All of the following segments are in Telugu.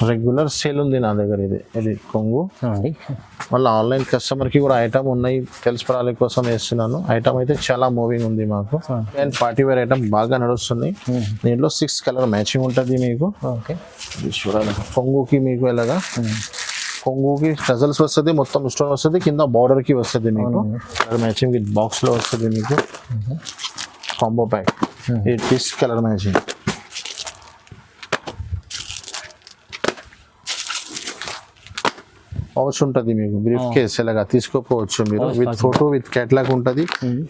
రెగ్యులర్ సేల్ ఉంది నా దగ్గర. ఇది కొంగు. మళ్ళీ ఆన్లైన్ కస్టమర్కి కూడా ఐటమ్ ఉన్నాయి, తెలిసిపడాలి కోసం వేస్తున్నాను. ఐటమ్ అయితే చాలా మూవింగ్ ఉంది మాకు. అండ్ పార్టీ వేర్ ఐటమ్ బాగా నడుస్తుంది. దీంట్లో 6 కలర్ మ్యాచింగ్ ఉంటుంది మీకు. ఓకే, చూడాలి. కొంగుకి మీకు ఎలాగా కొంగుకి టజల్స్ వస్తుంది, మొత్తం స్టోన్ వస్తుంది, కింద బార్డర్కి వస్తుంది మీకు. కలర్ మ్యాచింగ్ విత్ బాక్స్లో వస్తుంది మీకు. Combo pack 8 piece colour matching. Pouch ఉంటుంది మీకు, బ్రీఫ్ కేస్ ఇలాగా తీసుకోపోవచ్చు మీరు. విత్ ఫోటో విత్ క్యాట్లాగ్ ఉంటుంది.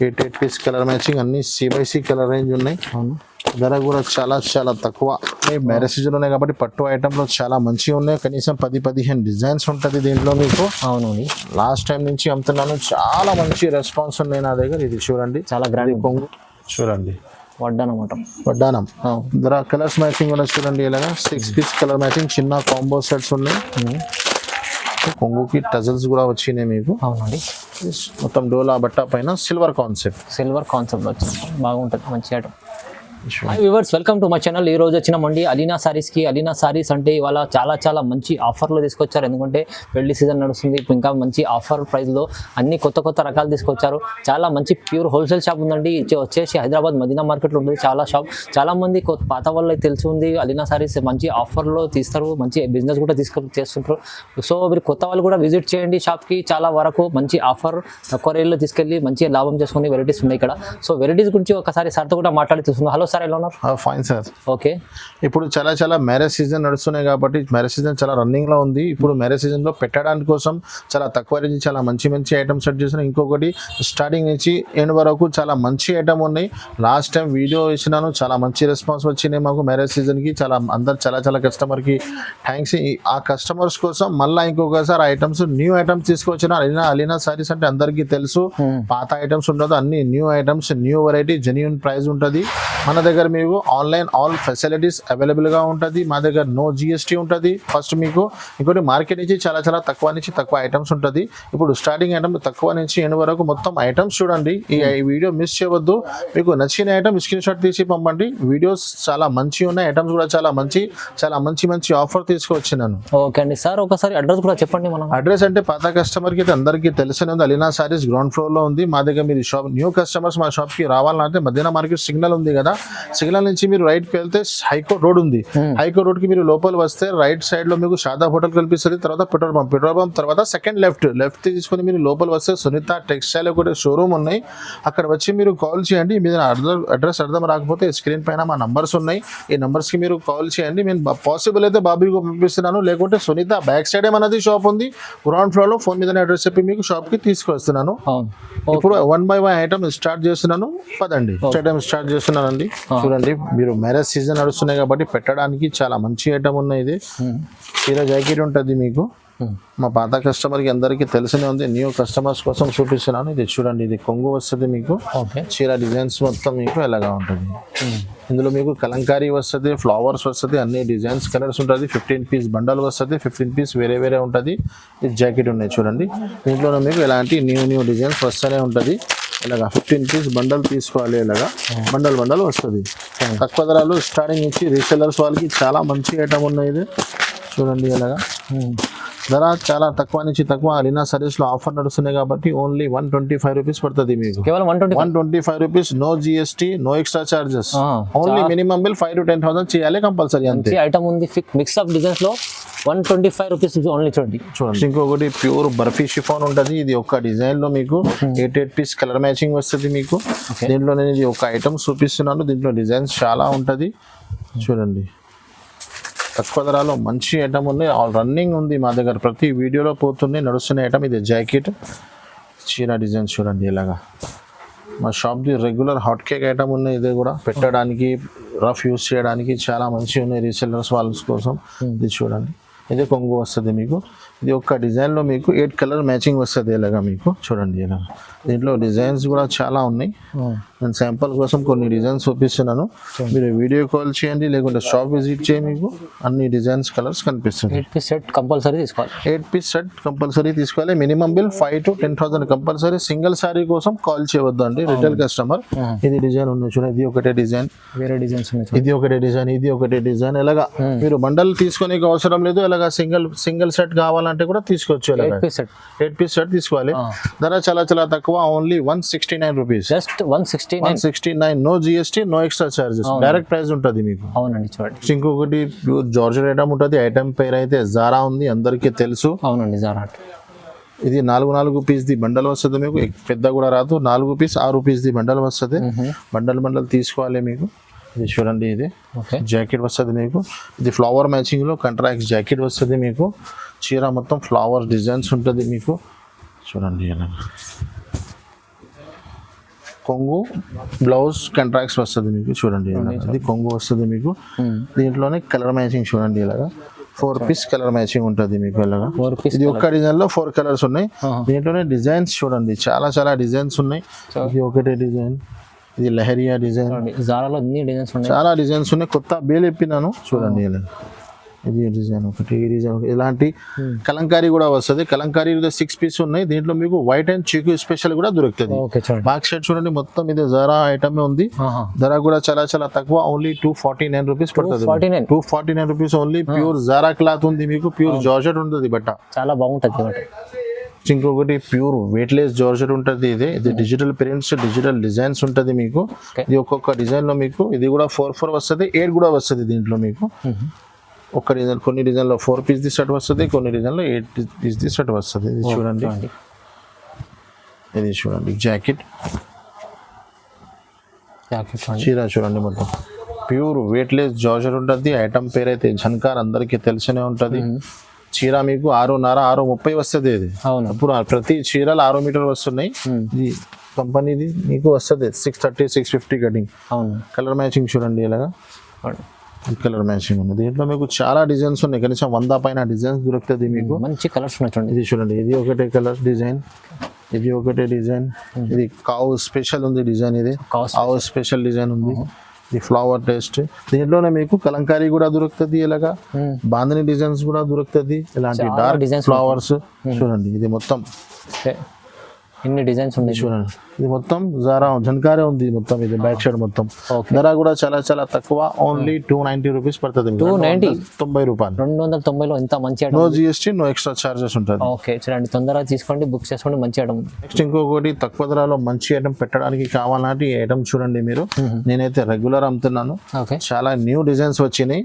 8 పీస్ కలర్ మ్యాచింగ్, అన్ని C/C కలర్ రేంజ్ ఉన్నాయి. ధర కూడా చాలా చాలా తక్కువ. మ్యారేజ్ సీజన్ ఉన్నాయి కాబట్టి పట్టు ఐటమ్లో చాలా మంచిగా ఉన్నాయి. కనీసం 10-15 డిజైన్స్ ఉంటుంది దీంట్లో మీకు. అవును, లాస్ట్ టైం నుంచి అమ్ముతున్నాను, చాలా మంచి రెస్పాన్స్ ఉన్నాయి నా దగ్గర. ఇది చూడండి, చాలా గ్రాండ్ కొంగు చూడండి, వడ్డానం. ధర కలర్స్ మ్యాచింగ్ కూడా చూడండి ఇలాగా 6 పీస్ కలర్ మ్యాచింగ్, చిన్న కాంబో సెట్స్ ఉన్నాయి. కొంగుకి టజల్స్ కూడా వచ్చినాయి మీకు. అవునండి, మొత్తం డోలా బట్ట పైన సిల్వర్ కాన్సెప్ట్ వచ్చింది, బాగుంటుంది, మంచి item. Hi viewers, welcome to my channel. ఈ రోజు వచ్చిన మండి అలీనా సారీస్కి. అలీనా సారీస్ అంటే ఇవాళ చాలా మంచి ఆఫర్లో తీసుకొచ్చారు. ఎందుకంటే పెళ్లి సీజన్ నడుస్తుంది, ఇప్పుడు ఇంకా మంచి ఆఫర్ ప్రైస్లో అన్ని కొత్త రకాలు తీసుకొచ్చారు. చాలా మంచి ప్యూర్ హోల్సేల్ షాప్ ఉందండి. వచ్చేసి హైదరాబాద్ మదీనా మార్కెట్లో ఉంటుంది చాలా షాప్. చాలా మంది పాత వాళ్ళు తెలిసి ఉంది అలీనా సారీస్ మంచి ఆఫర్లో తీస్తారు, మంచి బిజినెస్ కూడా చేస్తుంటారు. సో మీరు కొత్త వాళ్ళు కూడా విజిట్ చేయండి షాప్కి. చాలా వరకు మంచి ఆఫర్, తక్కువ రేట్లో తీసుకెళ్ళి మంచి లాభం చేసుకుని వెరైటీస్ ఉన్నాయి ఇక్కడ. సో వెరైటీస్ గురించి ఒకసారి సార్తో కూడా మాట్లాడి తీసుకుందాం. హలో సార్, ఎలా ఉన్నారు? Fine sir. ఓకే, ఇప్పుడు చాలా మ్యారేజ్ సీజన్ నడుస్తున్నాయి కాబట్టి మ్యారేజ్ సీజన్ చాలా రన్నింగ్ లో ఉంది. ఇప్పుడు మ్యారేజ్ సీజన్ లో పెట్టడానికి కోసం చాలా తక్కువ రేంజ్ చాలా మంచి ఐటమ్స్ సెట్ చేసిన. ఇంకొకటి స్టార్టింగ్ నుంచి ఎండ్ వరకు చాలా మంచి ఐటమ్ ఉన్నాయి. లాస్ట్ టైం వీడియో ఇచ్చినాను, చాలా మంచి రెస్పాన్స్ వచ్చినాయి మాకు మ్యారేజ్ సీజన్ కి. అందరు చాలా కస్టమర్ కి థ్యాంక్స్. ఆ కస్టమర్స్ కోసం మళ్ళీ ఇంకొకసారి ఐటమ్స్, న్యూ ఐటమ్స్ తీసుకొచ్చిన. అలీనా సారీస్ అంటే అందరికీ తెలుసు, పాత ఐటమ్స్ ఉండదు, అన్ని new items, new variety, genuine price ఉంటుంది. మన దగ్గర మీకు ఆన్లైన్ ఆల్ ఫెసిలిటీస్ అవైలబుల్గా ఉంటుంది. మా దగ్గర నో GST ఉంటుంది ఫస్ట్ మీకు. ఇంకోటి మార్కెట్ నుంచి చాలా తక్కువ ఐటమ్స్ ఉంటుంది. ఇప్పుడు స్టార్టింగ్ ఐటమ్ తక్కువ నుంచి ఎండ్ వరకు మొత్తం ఐటమ్స్ చూడండి. ఈ వీడియో మిస్ చేయవద్దు. మీకు నచ్చిన ఐటమ్ స్క్రీన్ షాట్ తీసి పంపండి. వీడియోస్ చాలా మంచి ఉన్నాయి, ఐటమ్స్ కూడా చాలా మంచి ఆఫర్ తీసుకొచ్చినాను. ఓకే అండి. సార్ ఒకసారి అడ్రస్ కూడా చెప్పండి. మనం అడ్రస్ అంటే పాత కస్టమర్కి అయితే అందరికీ తెలిసిన ఉంది. అలీనా సారీస్ గ్రౌండ్ ఫ్లోర్లో ఉంది మా దగ్గర. మీరు షాప్ న్యూ కస్టమర్స్ మా షాప్కి రావాలంటే మదీనా మార్కెట్ సిగ్నల్ ఉంది కదా, సిగ్నల్ నుంచి మీరు రైట్కి వెళ్తే హైకోర్ట్ రోడ్ ఉంది. హైకోర్ట్ రోడ్ కి మీరు లోపల వస్తే రైట్ సైడ్ లో మీకు షాదాబ్ హోటల్ కనిపిస్తుంది. తర్వాత పెట్రోల్ పంప్ తర్వాత సెకండ్ లెఫ్ట్ తీసుకొని మీరు లోపల వస్తే సునీత టెక్స్టైల్ ఒకటి షోరూమ్ ఉన్నాయి. అక్కడ వచ్చి మీరు కాల్ చేయండి. మీద అడ్రస్ అర్థం రాకపోతే స్క్రీన్ పైన మా నంబర్స్ ఉన్నాయి. ఈ నంబర్స్ కి మీరు కాల్ చేయండి. నేను పాసిబుల్ అయితే బాబీకి పంపిస్తున్నాను, లేకుంటే సునీత బ్యాక్ సైడ్ మనది షాప్ ఉంది గ్రౌండ్ ఫ్లోర్ లో. ఫోన్ మీద అడ్రస్ చెప్పి మీకు షాప్ కి తీసుకొస్తున్నాను. ఇప్పుడు 1 by 1 ఐటమ్ స్టార్ట్ చేస్తున్నాను. పదండి ఐటమ్ స్టార్ట్ చేస్తున్నానండి. చూడండి, మీరు మ్యారేజ్ సీజన్ నడుస్తున్నాయి కాబట్టి పెట్టడానికి చాలా మంచి ఐటమ్ ఉన్నాయి. ఇది చీర జాకెట్ ఉంటుంది మీకు. మా పాత కస్టమర్కి అందరికీ తెలిసినే ఉంది, న్యూ కస్టమర్స్ కోసం చూపిస్తున్నాను. ఇది చూడండి, ఇది కొంగు వస్తుంది మీకు. చీర డిజైన్స్ మొత్తం మీకు ఎలాగా ఉంటుంది. ఇందులో మీకు కలంకారీ వస్తుంది, ఫ్లవర్స్ వస్తుంది, అన్ని డిజైన్స్ కలర్స్ ఉంటుంది. 15 పీస్ బండల్ వస్తుంది, 15 పీస్ వేరే ఉంటుంది. ఇది జాకెట్ ఉన్నాయి చూడండి. దీంట్లోనే మీకు ఎలాంటి న్యూ డిజైన్స్ వస్తూనే ఉంటుంది. ఇలాగా 15 పీస్ బండల్ తీసుకోవాలి. ఇలాగా బండల్ వస్తుంది. తక్కువ ధరలు స్టార్టింగ్ నుంచి రీసెల్లర్స్ వాళ్ళకి చాలా మంచి ఐటమ్ ఉన్నాయి. ఇది చూడండి, ఇలాగా ధర చాలా తక్కువ నుంచి తక్కువ. అలీనా సారీస్ లో ఆఫర్ నడుస్తున్నాయి కాబట్టి ఓన్లీ 125 రూపీస్ పడుతుంది మీకు. 125 rupees, no GST, no extra charges. Only minimum bill 5 to 10,000 చేయాలి కంపల్సరీ. అంతే ఐటమ్ ఉంది మిక్స్ ఆఫ్ డిజైన్స్ లో 125 రూపీస్ ఓన్లీ. చూడండి. ఇంకొకటి ప్యూర్ బర్ఫీ షిఫాన్ ఉంటుంది. ఇది ఒక డిజైన్ లో మీకు 8 పీస్ కలర్ మ్యాచింగ్ వస్తుంది మీకు. దీంట్లో నేను ఇది ఒక ఐటమ్ చూపిస్తున్నాను. దీంట్లో డిజైన్స్ చాలా ఉంటుంది. చూడండి, తక్కువ ధరలో మంచి ఐటమ్ ఉంది. ఆల్ రన్నింగ్ ఉంది మా దగ్గర, ప్రతి వీడియోలో పోతుంది నడుస్తున్న ఐటమ్. ఇది జాకెట్ చీర డిజైన్స్ చూడండి. ఇలాగా మా షాప్ది రెగ్యులర్ హాట్ కేక్ ఐటమ్ ఉన్నాయి. ఇది కూడా పెట్టడానికి, రఫ్ యూస్ చేయడానికి చాలా మంచిగా ఉన్నాయి రీసెల్లర్స్ వాళ్ళ కోసం. ఇది చూడండి, ఇది కొంగు వస్తుంది మీకు. ఇది ఒక్క డిజైన్లో మీకు 8 కలర్ మ్యాచింగ్ వస్తుంది. ఇలాగా మీకు చూడండి, ఇలా దీంట్లో డిజైన్స్ కూడా చాలా ఉన్నాయి. నేను శాంపుల్ కోసం కొన్ని డిజైన్స్ చూపిస్తున్నాను, మీరు వీడియో కాల్ చేయండి లేకుంటే షాప్ విజిట్ చేయండి, మీకు అన్ని డిజైన్స్ కలర్స్ కనిపిస్తుంది. 8 పీస్ సెట్ కంపల్సరీ తీసుకోవాలి. 8 పీస్ సెట్ కంపల్సరీ తీసుకోవాలి. Minimum bill 5 to 10,000 compulsory. Single sorry కోసం కాల్ చేయవద్దు అండి రిటైల్ కస్టమర్. ఇది డిజైన్ ఉంది చూడండి, ఇది ఒకటే డిజైన్, వేరే డిజైన్స్ ఉన్నాయి. ఇది ఒకటే డిజైన్, ఇది ఒకటే డిజైన్. ఇలాగా మీరు బండల్ తీసుకునే అవసరం లేదు. ఇలాగా సింగిల్ సెట్ కావాలంటే కూడా తీసుకోవచ్చు. 8 పీస్ సెట్ 8 పీస్ సెట్ తీసుకోవాలి. ధర చాలా చాలా తక్కువ, only 169 rupees. Just 169. No GST, no extra charges, direct price ఉంటుంది మీకు. అవునండి చూడండి. ఇంకొకటి ప్యూర్ జార్జెట్ ఐటమ్ ఉంటుంది. ఐటమ్ పేరు అయితే జారా ఉంది, అందరికీ తెలుసు. అవునండి జారా. ఇది 4 పీస్ది బండల్ వస్తుంది మీకు, పెద్ద కూడా రాదు. 4 పీస్ 6 పీస్ది బండల్ వస్తుంది. బండల్ తీసుకోవాలి మీకు. ఇది చూడండి, ఇది జాకెట్ వస్తుంది మీకు. ఇది ఫ్లవర్ మ్యాచింగ్లో కంట్రాక్ట్ జాకెట్ వస్తుంది మీకు. చీర మొత్తం ఫ్లవర్ డిజైన్స్ ఉంటుంది మీకు. చూడండి ఇలా కొంగు బ్లౌజ్ కంట్రాక్ట్స్ వస్తుంది మీకు. చూడండి ఇది కొంగు వస్తుంది మీకు. దీంట్లోనే కలర్ మ్యాచింగ్ చూడండి, ఇలాగా 4 పీస్ కలర్ మ్యాచింగ్ ఉంటుంది మీకు. ఇలాగా ఇది ఒక్క డిజైన్ లో 4 కలర్స్ ఉన్నాయి. దీంట్లోనే డిజైన్స్ చూడండి, చాలా చాలా డిజైన్స్ ఉన్నాయి. ఇది ఒకటే డిజైన్, ఇది లహరియా డిజైన్. జారాలో అన్ని డిజైన్స్ ఉన్నాయి, చాలా డిజైన్స్ ఉన్నాయి. కొత్త బేల్ ఇప్పినాను చూడండి. ఇలా ఇది డిజైన్ ఒకటి, ఈ డిజైన్ ఒకటి. ఇలాంటి కలంకారీ కూడా వస్తుంది. కలంకారీ 6 పీస్ ఉన్నాయి. దీంట్లో మీకు వైట్ అండ్ చీకు స్పెషల్ కూడా దొరుకుతుంది. బ్యాక్ సైడ్ చూడండి, మొత్తం ఇది జారా ఐటమ్ ఉంది. ధర కూడా చాలా చాలా తక్కువ, ఓన్లీ 249 రూపీస్ పడుతుంది. 249 rupees only. Pure Zara cloth ఉంది మీకు, ప్యూర్ జార్జెట్ ఉంటుంది బట్ట, చాలా బాగుంటుంది. ఇంకొకటి ప్యూర్ వెయిట్లెస్ జార్జెట్ ఉంటుంది. ఇది డిజిటల్ ప్రింట్స్, డిజిటల్ డిజైన్స్ ఉంటుంది మీకు. ఇది ఒక్కొక్క డిజైన్ లో మీకు ఇది కూడా 4 వస్తుంది, 8 కూడా వస్తుంది దీంట్లో మీకు. ఒక డిజైన్, కొన్ని డిజైన్లో 4 పీస్ది సెట్ వస్తుంది, కొన్ని డిజైన్లో 8 పీస్ది సెట్ వస్తుంది. ఇది చూడండి, ఇది చూడండి జాకెట్. చీర చూడండి, మొత్తం ప్యూర్ వెయిట్లెస్ జార్జెట్ ఉంటుంది. ఐటమ్ పేరు అయితే ఝన్కార్, అందరికీ తెలిసినే ఉంటుంది. చీర మీకు 6.5, 6.30 వస్తుంది. ఇది ఇప్పుడు ప్రతి చీరలు 6 మీటర్ వస్తున్నాయి. ఇది కంపెనీది మీకు వస్తుంది 630, 650 కటింగ్. కలర్ మ్యాచింగ్ చూడండి, ఇలాగా కలర్ మ్యాచింగ్ ఉంది. దీంట్లో మీకు చాలా డిజైన్స్ ఉన్నాయి, కనీసం 100 పైన డిజైన్స్ దొరుకుతుంది మీకు. మంచి కలర్స్ ఉన్నాయి. ఇది చూడండి, ఇది ఒకటే కలర్ డిజైన్, ఇది ఒకటే డిజైన్. ఇది కావు స్పెషల్ ఉంది డిజైన్, ఇది కావు స్పెషల్ డిజైన్ ఉంది. ఇది ఫ్లవర్ టేస్ట్. దీంట్లోనే మీకు కలంకారీ కూడా దొరుకుతుంది, ఇలాగా బాంధని డిజైన్స్ కూడా దొరుకుతుంది. ఇలాంటి డార్క్ ఫ్లవర్స్ చూడండి. ఇది మొత్తం ఇన్ని డిజైన్స్ ఉన్నాయి చూడండి. ఇది మొత్తం జారా ఝన్కారే ఉంది మొత్తం. ఇది బ్యాక్ సైడ్ మొత్తం. ధర కూడా చాలా చాలా తక్కువ, ఓన్లీ 290 రూపీస్ పడుతుంది. 290 రూపాయలు. 290లో ఎంత మంచి item. No GST, no extra charges ఉంటుంది. ఓకే చూడండి, తొందరగా తీసుకోండి, బుక్ చేసుకోండి, మంచి ఐటమ్. నెక్స్ట్ ఇంకొకటి తక్కువ ధరలో మంచి ఐటమ్ పెట్టడానికి కావాలంటే ఈ ఐటమ్ చూడండి మీరు. నేనైతే రెగ్యులర్ అమ్ముతున్నాను. చాలా న్యూ డిజైన్స్ వచ్చినాయి,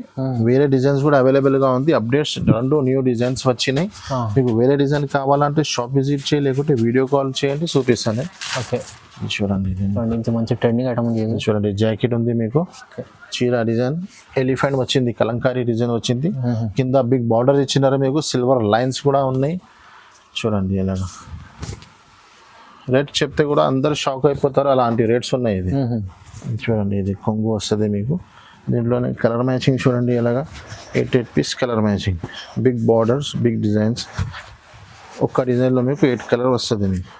వేరే డిజైన్స్ కూడా అవైలబుల్ గా ఉంది. అప్డేట్స్ 2 న్యూ డిజైన్స్ వచ్చినాయి. మీకు వేరే డిజైన్ కావాలంటే షాప్ విజిట్ చేయి, లేకుంటే వీడియో కాల్ చేయండి, చూపిస్తాను. ఓకే చూడండి, మంచి ట్రెండింగ్ ఐటమ్ ఉంది. చూడండి జాకెట్ ఉంది మీకు. చీర డిజైన్ ఎలిఫెంట్ వచ్చింది, కలంకారీ డిజైన్ వచ్చింది. కింద బిగ్ బార్డర్ ఇచ్చినారు మీకు, సిల్వర్ లైన్స్ కూడా ఉన్నాయి. చూడండి ఇలాగా రేట్ చెప్తే కూడా అందరు షాక్ అయిపోతారు, అలాంటి రేట్స్ ఉన్నాయి. ఇది చూడండి, ఇది కొంగు వస్తుంది మీకు. దీంట్లోనే కలర్ మ్యాచింగ్ చూడండి, ఇలాగా 8 piece colour matching, big borders, big designs. ఒక్క డిజైన్లో మీకు 8 కలర్ వస్తుంది మీకు.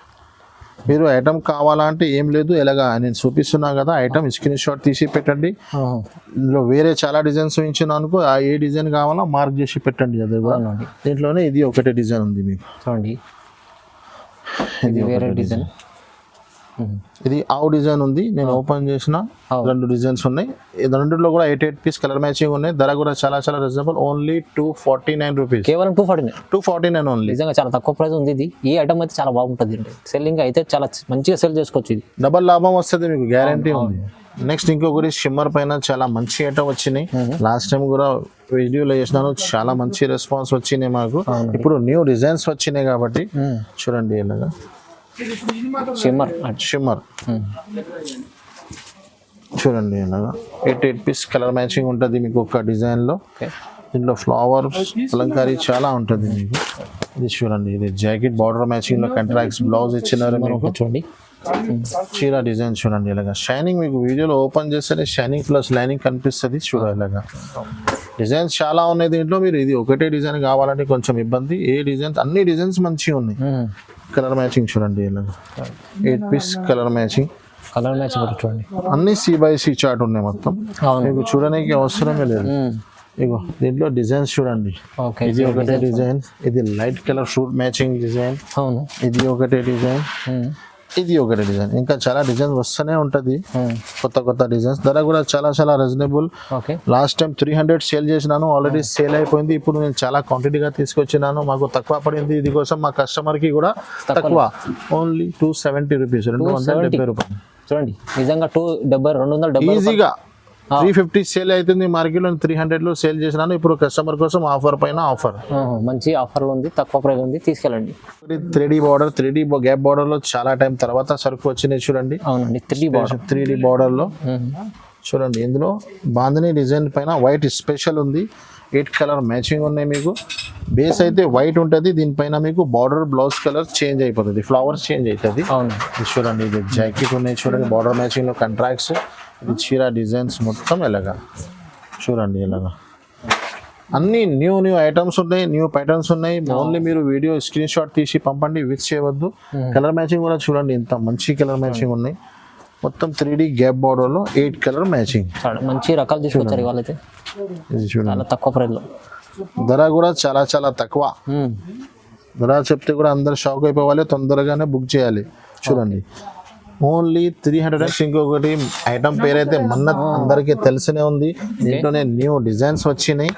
మీరు ఐటమ్ కావాలంటే ఏం లేదు, ఇలాగా నేను చూపిస్తున్నా కదా, ఐటమ్ స్క్రీన్ షాట్ తీసి పెట్టండి. ఇందులో వేరే చాలా డిజైన్స్ ఇచ్చిన అనుకో, ఆ ఏ డిజైన్ కావాలో మార్క్ చేసి పెట్టండి. అది కూడా దీంట్లోనే ఇది ఒకటే డిజైన్ ఉంది మీకు. చూడండి, ఇది వేరే డిజైన్. ఇది ఆవు డిజైన్ ఉంది, నేను ఓపెన్ చేసిన 2 డిజైన్స్ ఉన్నాయి. ఈ 2లో కూడా 8 పీస్ కలర్ మ్యాచింగ్ ఉన్నాయి. ధర కూడా చాలా చాలా రీజనబుల్, ఓన్లీ 249 రూపీస్. కేవలం 249 ఓన్లీ. నిజంగా చాలా తక్కువ ప్రైస్ ఉంది. ఇది ఈ ఐటమ్ అయితే చాలా బాగుంటుంది, సెల్లింగ్ అయితే చాలా మంచిగా సెల్ చేసుకోవచ్చు. ఇది డబల్ లాభం వస్తుంది మీకు, గ్యారంటీ ఉంది. నెక్స్ట్ ఇంకొకటి షిమ్మర్ పైన చాలా మంచి ఐటమ్ వచ్చినాయి. లాస్ట్ టైం కూడా వీడియోలో చేసినాను, చాలా మంచి రెస్పాన్స్ వచ్చినాయి మాకు. ఇప్పుడు న్యూ డిజైన్స్ వచ్చినాయి కాబట్టి చూడండి, ఇలాగా షిమ్మర్ చూడండి, ఇలాగా 8 పీస్ కలర్ మ్యాచింగ్ ఉంటుంది మీకు ఒక డిజైన్లో. దీంట్లో ఫ్లవర్ అలంకారీ చాలా ఉంటుంది మీకు. ఇది చూడండి, ఇది జాకెట్ బార్డర్ మ్యాచింగ్లో కంట్రాక్ట్స్ బ్లౌజ్ ఇచ్చినారు మీకు. చూడండి చీర డిజైన్ చూడండి, ఇలాగా షైనింగ్ మీకు వీడియోలో ఓపెన్ చేస్తేనే షైనింగ్ ప్లస్ లైనింగ్ కనిపిస్తుంది. చూడండి, ఇలాగా డిజైన్స్ చాలా ఉన్నాయి దీంట్లో. మీరు ఇది ఒకటే డిజైన్ కావాలంటే కొంచెం ఇబ్బంది. ఏ డిజైన్స్, అన్ని డిజైన్స్ మంచిగా ఉన్నాయి. కలర్ మ్యాచింగ్ చూడండి, ఇలాగా 8 piece colour matching. Colour match కూడా చూడండి. అన్ని C/C చార్ట్ ఉన్నాయి మొత్తం. అవును. మీకు చూడడానికి అవసరమే లేదు. ఇగో దీంట్లో డిజైన్స్ చూడండి. ఓకే. ఇది ఒకటే డిజైన్, ఇది light colour shoot matching design, అవును. ఇది ఒకటే డిజైన్, ఇది ఒకటే డిజైన్. ఇంకా చాలా డిజైన్స్ వస్తూనే ఉంటుంది, కొత్త కొత్త డిజైన్స్. ధర కూడా చాలా చాలా reasonable. Okay. Last time 300 sale చేసినాను, ఆల్రెడీ సేల్ అయిపోయింది. ఇప్పుడు నేను చాలా క్వాంటిటీగా తీసుకొచ్చినాను, మాకు తక్కువ పడింది. ఇది కోసం మా కస్టమర్కి కూడా తక్కువ, ఓన్లీ 270 రూపీస్, 270 రూపాయలు. చూడండి నిజంగా 270 ఈజీగా 350 సేల్ అవుతుంది మార్కెట్లో, 300లో సేల్ చేసినాను. ఇప్పుడు కస్టమర్ కోసం ఆఫర్ పైన ఆఫర్, మంచి ఆఫర్లో ఉంది, తక్కువ ప్రైస్ ఉంది, తీసుకెళ్ళండి. 3D border, 3D gap border లో చాలా టైం తర్వాత సరుకు వచ్చినాయి చూడండి. అవునండి. 3D బార్డర్ లో చూడండి. ఇందులో బాంధనీ డిజైన్ పైన వైట్ స్పెషల్ ఉంది. 8 కలర్ మ్యాచింగ్ ఉన్నాయి. మీకు బేస్ అయితే వైట్ ఉంటుంది, దీనిపైన మీకు బార్డర్ బ్లౌజ్ కలర్ చేంజ్ అయిపోతుంది, ఫ్లవర్స్ చేంజ్ అవుతుంది. అవును. ఇది చూడండి, ఇది జాకెట్ ఉన్నాయి చూడండి, బార్డర్ మ్యాచింగ్ లో కంట్రాక్ట్స్. ఇది చీర డిజైన్స్ మొత్తం ఎలాగా చూడండి, ఎలాగా అన్ని న్యూ ఐటమ్స్ ఉన్నాయి, న్యూ ప్యాటర్న్స్ ఉన్నాయి. ఓన్లీ మీరు వీడియో స్క్రీన్ షాట్ తీసి పంపండి, విత్ చేయవద్దు. కలర్ మ్యాచింగ్ కూడా చూడండి, ఇంత మంచి కలర్ మ్యాచింగ్ ఉన్నాయి. మొత్తం 3D గ్యాప్ బార్డర్ లో 8 కలర్ మ్యాచింగ్, మంచి రకాలు తీసుకొచ్చారు ఇవాళైతే. ఇది చూడండి, చాలా తక్కువ ప్రైస్ లో. ధర కూడా చాలా చాలా తక్కువ. ధర చెప్తే కూడా అందరు షాక్ అయిపోవాలి, తొందరగానే బుక్ చేయాలి. చూడండి, ఓన్లీ 300. ఇంకొకటి ఐటమ్ పేరైతే మన్నత్, అందరికీ తెలిసినే ఉంది. దీంట్లోనే న్యూ డిజైన్స్ వచ్చినాయి,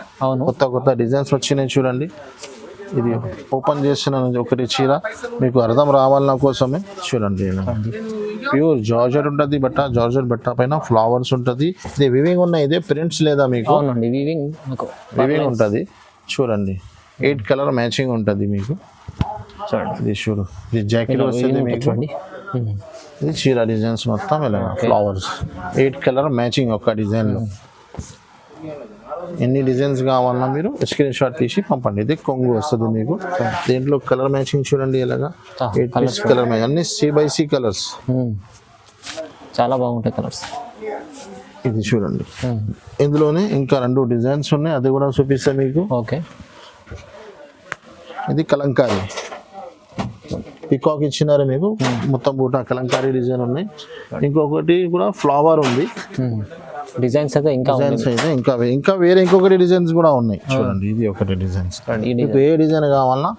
కొత్త కొత్త డిజైన్స్ వచ్చినాయి. చూడండి, ఇది ఓపెన్ చేసిన ఒకటి చీర, మీకు అర్థం రావాలన్న కోసమే. చూడండి, ప్యూర్ జార్జెట్ ఉంటుంది బట్ట, జార్జెట్ బట్ట పైన ఫ్లవర్స్ ఉంటుంది. ఇది వివింగ్ ఉన్నాయి, ఇదే ప్రింట్స్ లేదా మీకు వివింగ్ ఉంటుంది. చూడండి, 8 కలర్ మ్యాచింగ్ ఉంటుంది మీకు. చూడండి, ఇది చూడు, ఇది జాకెట్ వస్తుంది మీకు. ఇది చీర డిజైన్స్ మొత్తం ఇలా ఫ్లవర్స్, 8 కలర్ మ్యాచింగ్ ఒక డిజైన్ లో. ఎన్ని డిజైన్స్ కావాలన్నా మీరు స్క్రీన్ షాట్ తీసి పంపండి. ఇది కొంగు వస్తుంది మీకు. దీంట్లో కలర్ మ్యాచింగ్ చూడండి, ఇలాగా 8 పీస్ కలర్ మ్యాచింగ్, అన్ని C/C కలర్స్, చాలా బాగుంటాయి కలర్స్. ఇది చూడండి, ఇందులోనే ఇంకా 2 డిజైన్స్ ఉన్నాయి, అది కూడా చూపిస్తా మీకు. ఓకే. ఇది కలంకారీ పికాక్ ఇచ్చినారు మీకు, మొత్తం బూట కలంకారీ డిజైన్ ఉన్నాయి. ఇంకొకటి కూడా ఫ్లవర్ ఉంది. డిజైన్స్ అయితే ఇంకా వేరే ఇంకొకటి డిజైన్స్ కూడా ఉన్నాయి. చూడండి, ఇది ఒకటి డిజైన్స్. మీకు ఏ డిజైన్ కావాలన్నా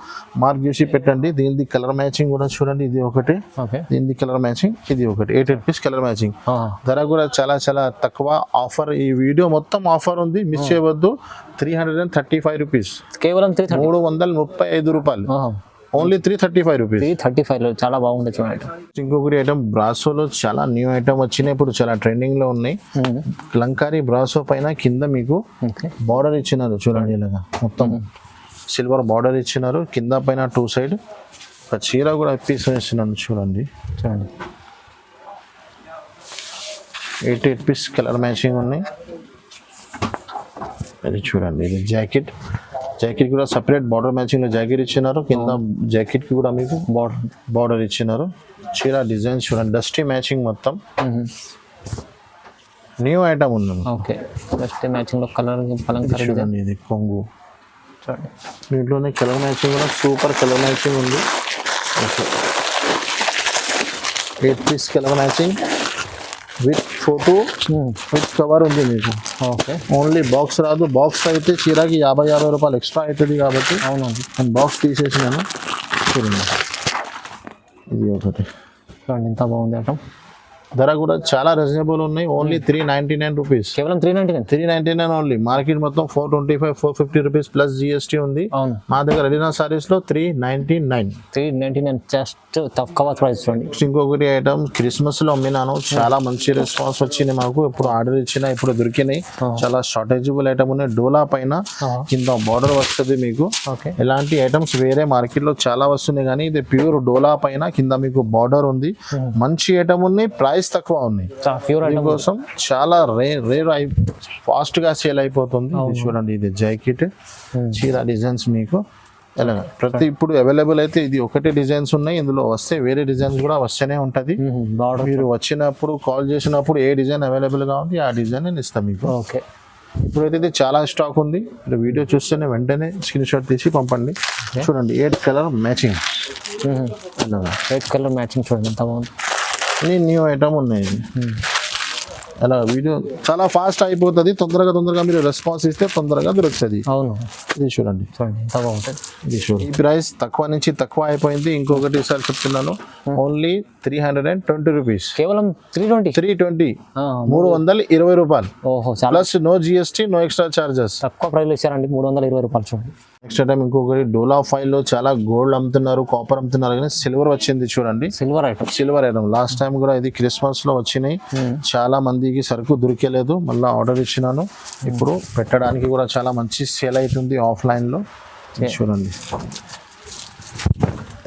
మార్క్ చేసి పెట్టండి. దీనిది కలర్ మ్యాచింగ్ కూడా చూడండి, ఇది ఒకటి, దీనిది కలర్ మ్యాచింగ్, ఇది ఒకటి. 8 పీస్ కలర్ మ్యాచింగ్. ధర కూడా చాలా చాలా తక్కువ. ఆఫర్, ఈ వీడియో మొత్తం ఆఫర్ ఉంది, మిస్ చేయవద్దు. 335 రూపీస్, కేవలం 335 రూపాయలు, ఓన్లీ 335 రూపీస్. 335 చాలా బాగుంది చూడండి. ఇంకొకటి ఐటమ్ బ్రాసోలో చాలా న్యూ ఐటమ్ వచ్చినాయి, ఇప్పుడు చాలా ట్రెండింగ్ లో ఉన్నాయి. కలంకారీ బ్రాసో పైన కింద మీకు బార్డర్ ఇచ్చినారు చూడండి, ఇలాగా మొత్తం సిల్వర్ బార్డర్ ఇచ్చినారు, కింద పైన 2 సైడ్. ఒక చీర కూడా పీస్ ఇచ్చినాను చూడండి. 8 పీస్ కలర్ మ్యాచింగ్ ఉన్నాయి. అది చూడండి, ఇది జాకెట్ కూడా సపరేట్ బార్డర్ మ్యాచింగ్ లో జాకెట్ ఇచ్చినారు. కింద జాకెట్ కి కూడా మీకు బార్డర్ ఇచ్చినారు. చీర డిజైన్స్ చూడండి, డస్టీ మ్యాచింగ్ మొత్తం న్యూ ఐటమ్ ఉంది. ఓకే, డస్టీ మ్యాచింగ్ లో కలర్ చూడండి, ఇది కొంగు. దీంట్లోనే కలర్ మ్యాచింగ్ కూడా సూపర్ కలర్ మ్యాచింగ్ ఉంది. 8 piece colour matching with photo with cover ఉంది మీకు. ఓకే, ఓన్లీ బాక్స్ రాదు. బాక్స్ అయితే చీరకి 50 రూపాయలు ఎక్స్ట్రా అవుతుంది కాబట్టి అవునండి, నేను బాక్స్ తీసేసినాను. చూడండి, ఇది ఒకటి. ఎంత బాగుంది ఐటమ్. ధర కూడా చాలా రీజనబుల్ ఉన్నాయి, ఓన్లీ 399 రూపీస్, కేవలం 399 ఓన్లీ. మార్కెట్ మొత్తం 425 450 రూపీస్ ప్లస్ GST ఉంది. మా దగ్గర అలీనా సారీస్ లో 399 జస్ట్ తక్కువ ప్రైస్ చూడండి. ఇంకొకటి ఐటమ్ క్రిస్మస్ లో అమ్మినాను, చాలా మంచి రెస్పాన్స్ వచ్చింది మాకు. ఇప్పుడు ఆర్డర్ ఇచ్చిన, ఇప్పుడు దొరికినాయి. చాలా షార్టేజబుల్ ఐటమ్ ఉన్నాయి. డోలా పైన కింద బార్డర్ వస్తుంది మీకు. ఇలాంటి ఐటమ్స్ వేరే మార్కెట్ లో చాలా వస్తున్నాయి, కానీ ఇది ప్యూర్ డోలా పైన కింద మీకు బార్డర్ ఉంది. మంచి ఐటమ్ ఉన్నాయి, ప్రైస్ తక్కువ ఉన్నాయి. దీనికోసం చాలా రేర్ ఫాస్ట్ గా సేల్ అయిపోతుంది. చూడండి, ఇది జాకెట్ చీర డిజైన్స్ మీకు ఎలాగ ప్రతి ఇప్పుడు అవైలబుల్ అయితే ఇది ఒకటే డిజైన్స్ ఉన్నాయి. ఇందులో వస్తే వేరే డిజైన్స్ కూడా వస్తూనే ఉంటది. మీరు వచ్చినప్పుడు కాల్ చేసినప్పుడు ఏ డిజైన్ అవైలబుల్ గా ఉంది ఆ డిజైన్ నేను ఇస్తాను మీకు. ఓకే, ఇప్పుడైతే ఇది చాలా స్టాక్ ఉంది. వీడియో చూస్తేనే వెంటనే స్క్రీన్ షాట్ తీసి పంపండి. చూడండి, 8 కలర్ మ్యాచింగ్, 8 కలర్ మ్యాచింగ్ చూడండి ఎంత బాగుంది. అన్ని న్యూ ఐటమ్ ఉన్నాయి. అలా వీడియో చాలా ఫాస్ట్ అయిపోతుంది. తొందరగా మీరు రెస్పాన్స్ ఇస్తే తొందరగా దొరుకుతుంది. అవును, ఇది చూడండి, చూడండి ఎంత బాగుంటుంది. ఇది చూడండి. ఈ ప్రైస్ తక్కువ నుంచి తక్కువ అయిపోయింది. ఇంకొకటి సార్ చెప్తున్నాను, ఓన్లీ 320 రూపీస్. కేవలం 320. 320 320 రూపాయలు. ఓహో, చాలా plus no GST, no extra charges. తక్కువ ప్రైస్లో ఇచ్చారండి, 320 రూపాయలు. చూడండి నెక్స్ట్ టైం ఇంకొకటి డోలా ఫైల్ లో చాలా గోల్డ్ అమ్ముతున్నారు, కాపర్ అమ్ముతున్నారు, కానీ సిల్వర్ వచ్చింది చూడండి. Silver item. Silver item last time కూడా ఇది క్రిస్మస్ లో వచ్చినాయి. చాలా మందికి సరుకు దొరికలేదు, మళ్ళీ ఆర్డర్ ఇచ్చినాను. ఇప్పుడు పెట్టడానికి కూడా చాలా మంచి సేల్ అవుతుంది ఆఫ్లైన్ లో. చూడండి,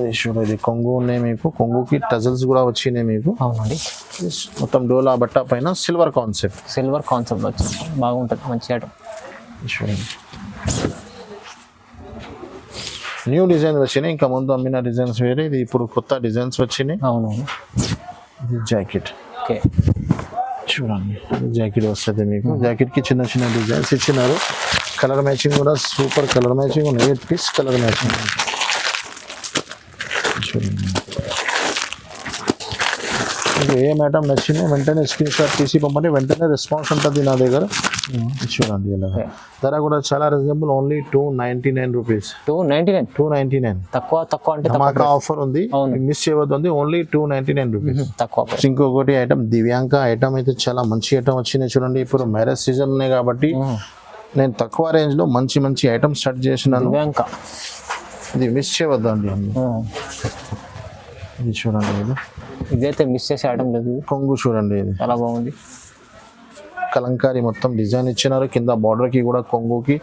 ఇది చూడండి, ఇది కొంగు ఉన్నాయి మీకు. కొంగుకి టజల్స్ కూడా వచ్చినాయి మీకు. అవునండి, మొత్తం డోలా బట్ట పైన సిల్వర్ కాన్సెప్ట్. సిల్వర్ కాన్సెప్ట్ వచ్చింది, బాగుంటుంది, మంచి ఐటమ్. చూడండి, న్యూ డిజైన్స్ వచ్చినాయి. ఇంకా ముందు అమ్మిన డిజైన్స్ వేరే, ఇది ఇప్పుడు కొత్త డిజైన్స్ వచ్చినాయి. అవునవును. ఇది జాకెట్. ఓకే, చూడండి, జాకెట్ వస్తుంది మీకు. జాకెట్ కి చిన్న చిన్న డిజైన్స్ ఇచ్చినారు. కలర్ మ్యాచింగ్ కూడా సూపర్ కలర్ మ్యాచింగ్ ఉంది. 8 పీస్ కలర్ మ్యాచింగ్. చూడండి, మీకు ఏ ఐటమ్ నచ్చినా వెంటనే స్క్రీన్ షాట్ తీసి పంపండి, వెంటనే రెస్పాన్స్ ఉంటుంది నా దగ్గర. చూడండి, ఇలా ధర కూడా చాలా రీజనబుల్, ఓన్లీ 299 రూపీస్. 299 తక్కువ అంటే ధమాకా ఆఫర్ ఉంది, మిస్ చేయవద్దు. Only 299 rupees. తక్కువ. ఇంకొకటి ఐటమ్ దివ్యాంక ఐటమ్ అయితే చాలా మంచి ఐటమ్ వచ్చినాయి చూడండి. ఇప్పుడు మ్యారేజ్ సీజన్ ఉన్నాయి కాబట్టి నేను తక్కువ రేంజ్ లో మంచి ఐటమ్ స్టార్ట్ చేసినాను. దివ్యాంక ఇది మిస్ చేయవద్దు అండి. ఇది చూడండి, ఇది ఇదైతే మిస్ చేసే ఐటమ్ లేదు. కొంగు చూడండి, ఇది చాలా బాగుంది. కలంకారీ మొత్తం డిజైన్ ఇచ్చినారు. కింద బార్డర్ కి కూడా కొంగుకి